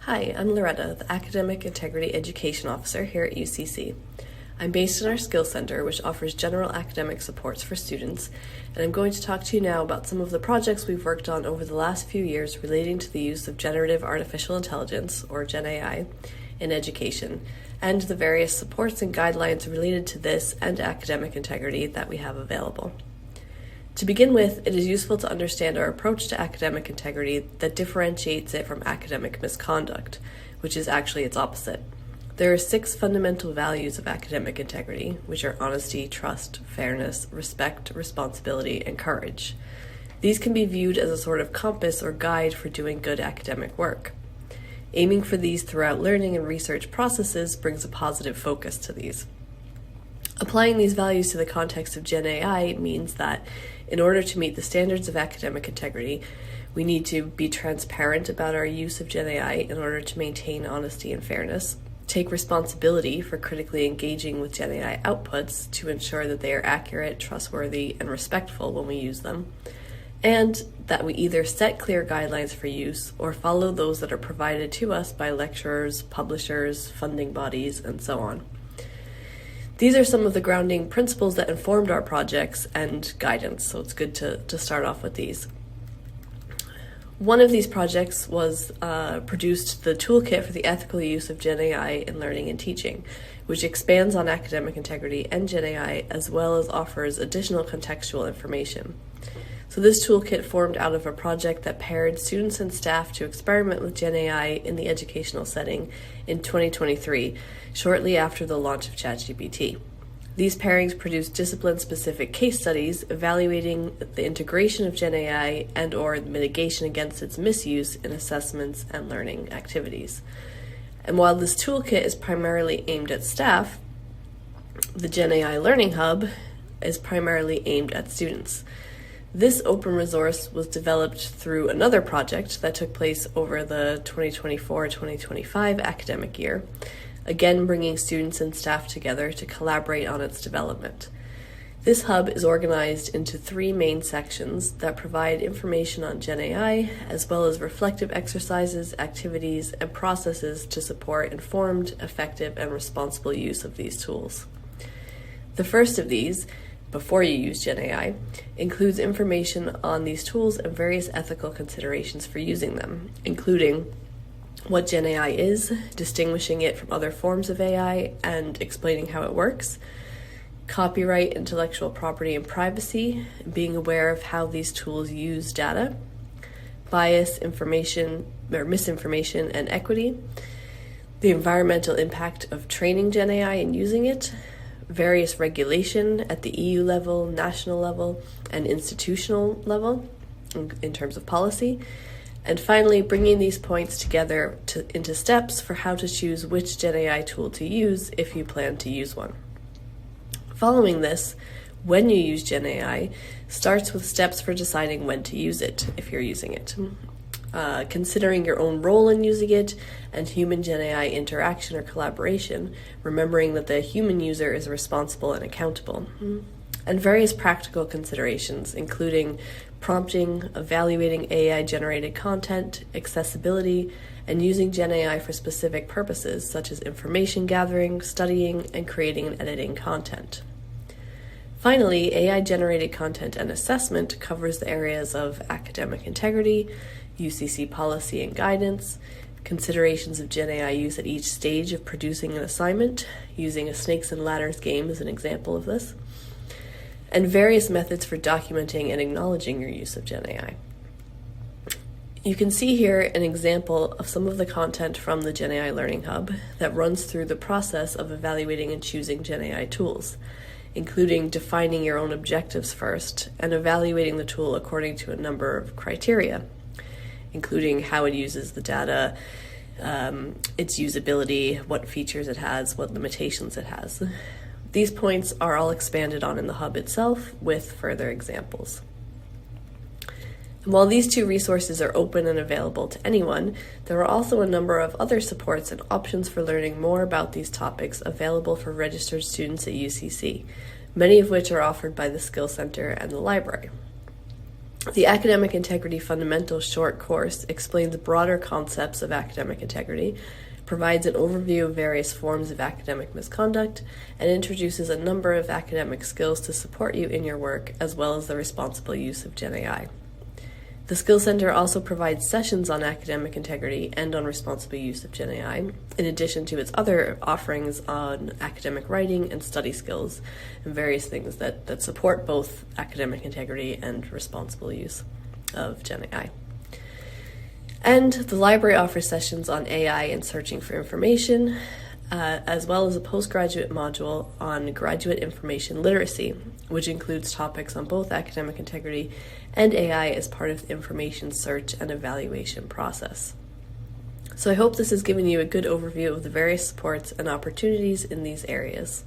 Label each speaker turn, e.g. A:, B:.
A: Hi, I'm Loretta, the Academic Integrity Education Officer here at UCC. I'm based in our Skills Centre, which offers general academic supports for students, and I'm going to talk to you now about some of the projects we've worked on over the last few years relating to the use of generative artificial intelligence, or GenAI, in education, and the various supports and guidelines related to this and academic integrity that we have available. To begin with, it is useful to understand our approach to academic integrity that differentiates it from academic misconduct, which is actually its opposite. There are 6 fundamental values of academic integrity, which are honesty, trust, fairness, respect, responsibility, and courage. These can be viewed as a sort of compass or guide for doing good academic work. Aiming for these throughout learning and research processes brings a positive focus to these. Applying these values to the context of GenAI means that in order to meet the standards of academic integrity, we need to be transparent about our use of GenAI in order to maintain honesty and fairness, take responsibility for critically engaging with GenAI outputs to ensure that they are accurate, trustworthy, and respectful when we use them, and that we either set clear guidelines for use or follow those that are provided to us by lecturers, publishers, funding bodies, and so on. These are some of the grounding principles that informed our projects and guidance, so it's good to start off with these. One of these projects was produced the toolkit for the ethical use of GenAI in learning and teaching, which expands on academic integrity and GenAI as well as offers additional contextual information. So this toolkit formed out of a project that paired students and staff to experiment with GenAI in the educational setting in 2023, shortly after the launch of ChatGPT. These pairings produced discipline-specific case studies evaluating the integration of GenAI and/or mitigation against its misuse in assessments and learning activities. And while this toolkit is primarily aimed at staff, the GenAI Learning Hub is primarily aimed at students. This open resource was developed through another project that took place over the 2024-2025 academic year, again bringing students and staff together to collaborate on its development. This hub is organized into 3 main sections that provide information on GenAI, as well as reflective exercises, activities, and processes to support informed, effective, and responsible use of these tools. The first of these, before you use GenAI, includes information on these tools and various ethical considerations for using them, including what GenAI is, distinguishing it from other forms of AI, and explaining how it works, copyright, intellectual property, and privacy, being aware of how these tools use data, bias, information, or misinformation, and equity, the environmental impact of training GenAI and using it, various regulation at the EU level, national level, and institutional level in terms of policy, and finally bringing these points together into steps for how to choose which GenAI tool to use if you plan to use one. Following this, when you use GenAI, starts with steps for deciding when to use it if you're using it. Considering your own role in using it and human GenAI interaction or collaboration, remembering that the human user is responsible and accountable, and various practical considerations, including prompting, evaluating AI-generated content, accessibility, and using GenAI for specific purposes, such as information gathering, studying, and creating and editing content. Finally, AI-generated content and assessment covers the areas of academic integrity, UCC policy and guidance, considerations of GenAI use at each stage of producing an assignment, using a snakes and ladders game as an example of this, and various methods for documenting and acknowledging your use of GenAI. You can see here an example of some of the content from the GenAI Learning Hub that runs through the process of evaluating and choosing GenAI tools, including defining your own objectives first and evaluating the tool according to a number of criteria, including how it uses the data, its usability, what features it has, what limitations it has. These points are all expanded on in the hub itself with further examples. And while these 2 resources are open and available to anyone, there are also a number of other supports and options for learning more about these topics available for registered students at UCC, many of which are offered by the Skills Centre and the library. The Academic Integrity Fundamentals short course explains broader concepts of academic integrity, provides an overview of various forms of academic misconduct, and introduces a number of academic skills to support you in your work, as well as the responsible use of GenAI. The Skills Centre also provides sessions on academic integrity and on responsible use of GenAI, in addition to its other offerings on academic writing and study skills, and various things that support both academic integrity and responsible use of GenAI. And the library offers sessions on AI and searching for information, as well as a postgraduate module on graduate information literacy, which includes topics on both academic integrity and AI as part of the information search and evaluation process. So I hope this has given you a good overview of the various supports and opportunities in these areas.